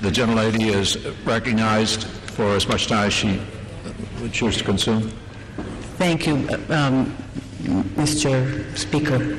The gentlelady is recognized for as much time as she would choose to consume. Thank you, Mr. Speaker.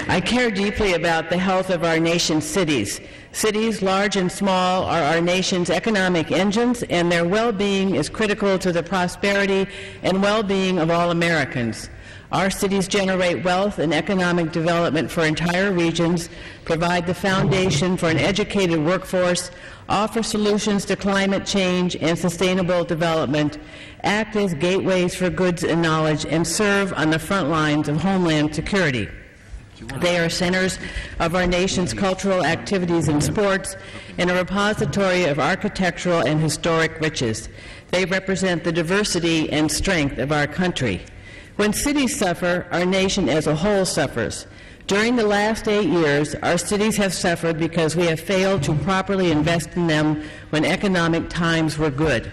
I care deeply about the health of our nation's cities. Cities, large and small, are our nation's economic engines, and their well-being is critical to the prosperity and well-being of all Americans. Our cities generate wealth and economic development for entire regions, provide the foundation for an educated workforce, offer solutions to climate change and sustainable development, act as gateways for goods and knowledge, and serve on the front lines of homeland security. They are centers of our nation's cultural activities and sports and a repository of architectural and historic riches. They represent the diversity and strength of our country. When cities suffer, our nation as a whole suffers. During the last 8 years, our cities have suffered because we have failed to properly invest in them when economic times were good.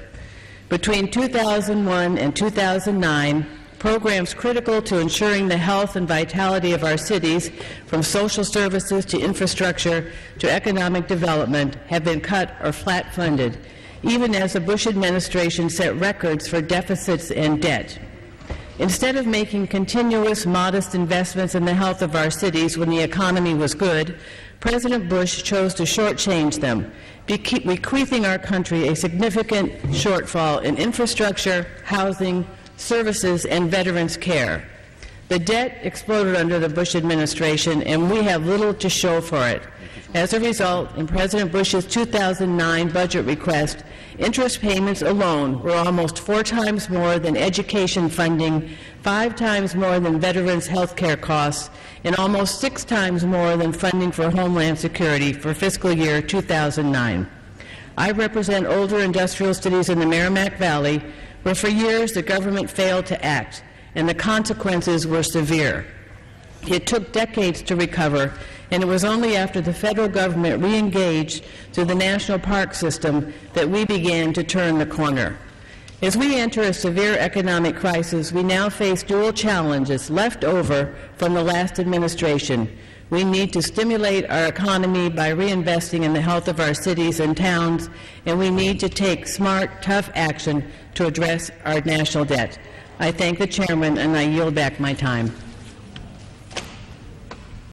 Between 2001 and 2009, programs critical to ensuring the health and vitality of our cities, from social services to infrastructure to economic development, have been cut or flat funded, even as the Bush administration set records for deficits and debt. Instead of making continuous, modest investments in the health of our cities when the economy was good, President Bush chose to shortchange them, bequeathing our country a significant shortfall in infrastructure, housing, services, and veterans care. The debt exploded under the Bush administration, and we have little to show for it. As a result, in President Bush's 2009 budget request, interest payments alone were almost 4 times more than education funding, 5 times more than veterans' health care costs, and almost 6 times more than funding for Homeland Security for fiscal year 2009. I represent older industrial cities in the Merrimack Valley, where for years the government failed to act, and the consequences were severe. It took decades to recover, and it was only after the federal government re-engaged through the national park system that we began to turn the corner. As we enter a severe economic crisis, we now face dual challenges left over from the last administration. We need to stimulate our economy by reinvesting in the health of our cities and towns, and we need to take smart, tough action to address our national debt. I thank the chairman, and I yield back my time.